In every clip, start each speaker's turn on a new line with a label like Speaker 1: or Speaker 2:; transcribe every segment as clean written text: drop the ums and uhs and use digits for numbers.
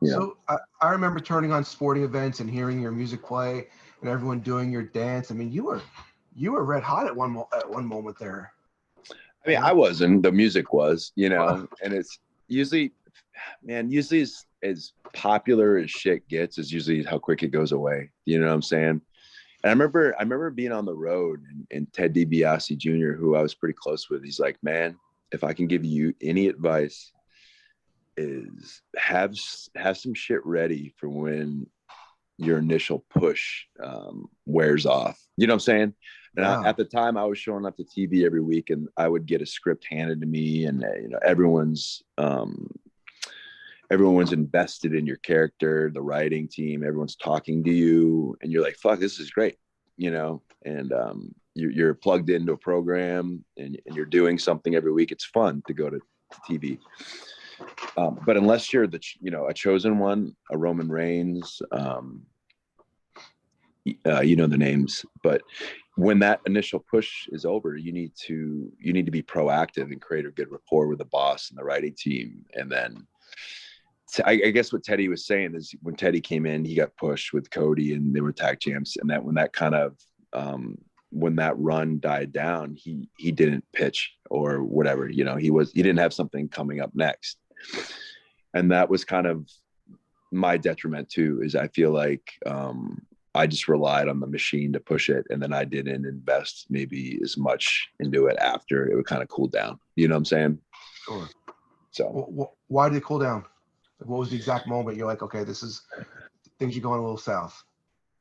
Speaker 1: you know.
Speaker 2: So I remember turning on sporting events and hearing your music play and everyone doing your dance. I mean, you were red hot at one moment there.
Speaker 1: I mean, I wasn't. The music was, you know, and it's usually, man, usually as popular as shit gets is usually how quick it goes away. You know what I'm saying? And I remember being on the road and Ted DiBiase Jr., who I was pretty close with. He's like, man, if I can give you any advice, is have some shit ready for when your initial push wears off. You know what I'm saying? And
Speaker 2: Yeah.
Speaker 1: at the time, I was showing up to TV every week, and I would get a script handed to me, and you know, everyone's invested in your character, the writing team, everyone's talking to you, and you're like, "Fuck, this is great," you know. And you're plugged into a program, and you're doing something every week. It's fun to go to TV. But unless you're a chosen one, a Roman Reigns, you know the names, but when that initial push is over, you need to be proactive and create a good rapport with the boss and the writing team. And then I guess what Teddy was saying is when Teddy came in, he got pushed with Cody and they were tag champs. And that when that kind of, when that run died down, he didn't pitch or whatever, you know, he didn't have something coming up next. And that was kind of my detriment too, is I feel like, I just relied on the machine to push it. And then I didn't invest maybe as much into it after it would kind of cool down. You know what I'm saying?
Speaker 2: Sure.
Speaker 1: So
Speaker 2: why did it cool down? What was the exact moment you're like, okay, things are going a little south?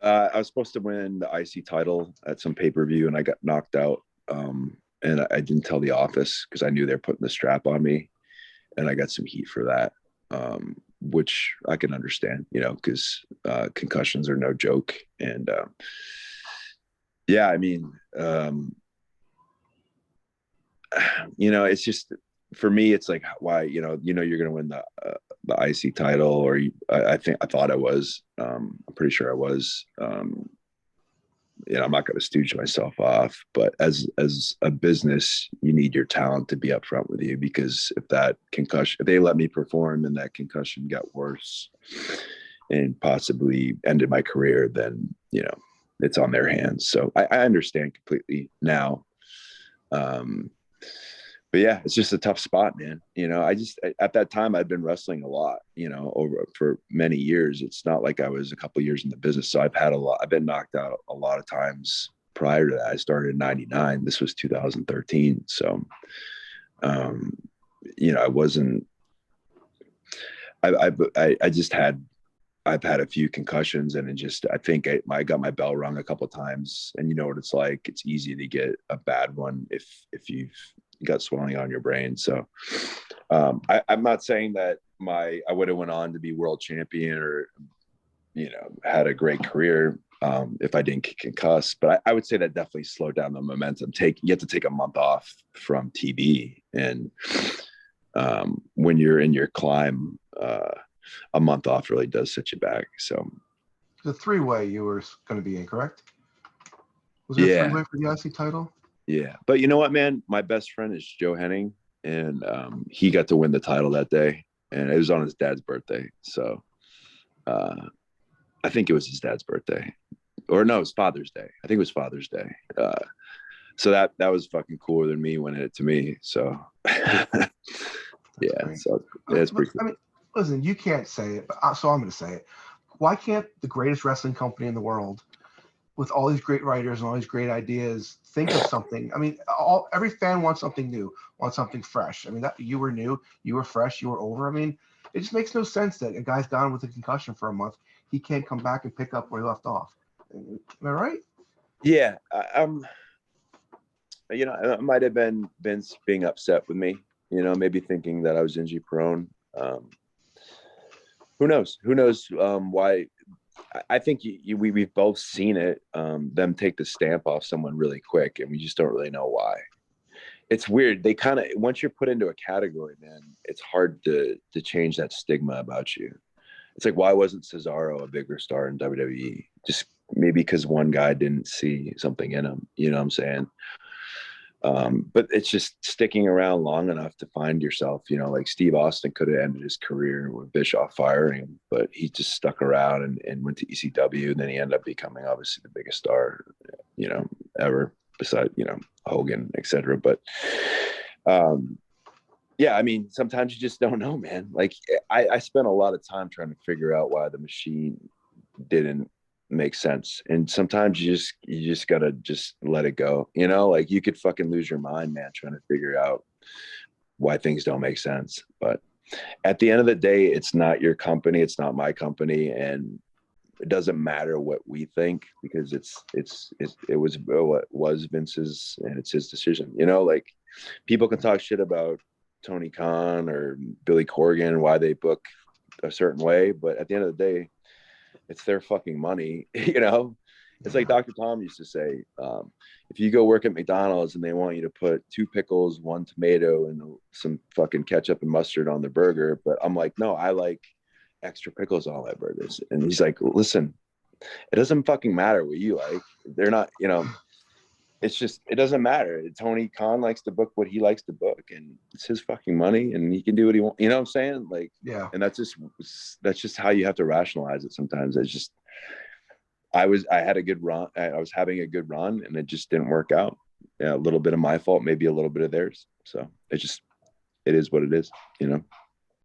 Speaker 1: I was supposed to win the IC title at some pay-per-view and I got knocked out. And I didn't tell the office because I knew they're putting the strap on me, and I got some heat for that. Which I can understand, you know, because concussions are no joke. And yeah, I mean, you know, it's just for me, it's like why, you know, you're gonna win the IC title, or I thought I was. I'm pretty sure I was. You know, I'm not going to stooge myself off, but as a business, you need your talent to be upfront with you, because if they let me perform and that concussion got worse and possibly ended my career, then, you know, it's on their hands. So I understand completely now. But yeah, it's just a tough spot, man. You know, at that time I'd been wrestling a lot, you know, for many years. It's not like I was a couple of years in the business. So I've been knocked out a lot of times prior to that. I started in 99. This was 2013. So, you know, I've had a few concussions, and I think I got my bell rung a couple of times, and you know what it's like. It's easy to get a bad one if you've got swelling on your brain. So I'm not saying that I would have went on to be world champion or, you know, had a great career if I didn't get concussed, but I would say that definitely slowed down the momentum. You have to take a month off from TV, and when you're in your climb, a month off really does set you back. So
Speaker 2: the three-way you were going to be in, correct? Was it a three-way for the IC title?
Speaker 1: Yeah, but you know what, man? My best friend is Joe Henning, and he got to win the title that day, and it was on his dad's birthday. So I think it was his dad's birthday, or no, it was Father's Day. I think it was Father's Day. So that was fucking cooler than me winning it to me. So yeah, so that's pretty cool.
Speaker 2: I mean, listen, you can't say it, but so I'm going to say it. Why can't the greatest wrestling company in the world, with all these great writers and all these great ideas, think of something? I mean, every fan wants something new, wants something fresh. I mean, you were new, you were fresh, you were over. I mean, it just makes no sense that a guy's gone with a concussion for a month, he can't come back and pick up where he left off. Am I right?
Speaker 1: Yeah, you know, I might have been Vince being upset with me. You know, maybe thinking that I was injury prone. Who knows? Who knows why? I think we've both seen it, them take the stamp off someone really quick, and we just don't really know why. It's weird. They kind of, once you're put into a category, man, it's hard to change that stigma about you. It's like, why wasn't Cesaro a bigger star in WWE? Just maybe because one guy didn't see something in him. You know what I'm saying? But it's just sticking around long enough to find yourself, you know, like Steve Austin could have ended his career with Bischoff firing him, but he just stuck around and went to ECW. And then he ended up becoming obviously the biggest star, you know, ever, beside, you know, Hogan, etc. But yeah, I mean, sometimes you just don't know, man. Like I spent a lot of time trying to figure out why the machine didn't make sense. And sometimes you just gotta just let it go. You know, like you could fucking lose your mind, man, trying to figure out why things don't make sense. But at the end of the day, it's not your company, it's not my company, and it doesn't matter what we think because it was what was Vince's and it's his decision. You know, like people can talk shit about Tony Khan or Billy Corgan and why they book a certain way, but at the end of the day, it's their fucking money. You know, it's like Dr. Tom used to say, if you go work at McDonald's and they want you to put 2 pickles, 1 tomato, and some fucking ketchup and mustard on the burger, but I'm like, no, I like extra pickles on all my burgers. And he's like, listen, it doesn't fucking matter what you like. They're not, you know, it's just, it doesn't matter. Tony Khan likes to book what he likes to book, and it's his fucking money, and he can do what he wants. You know what I'm saying? Like,
Speaker 2: Yeah.
Speaker 1: and that's just how you have to rationalize it sometimes. It's just, I had a good run. I was having a good run, and it just didn't work out. Yeah, a little bit of my fault, maybe a little bit of theirs. So it is what it is, you know.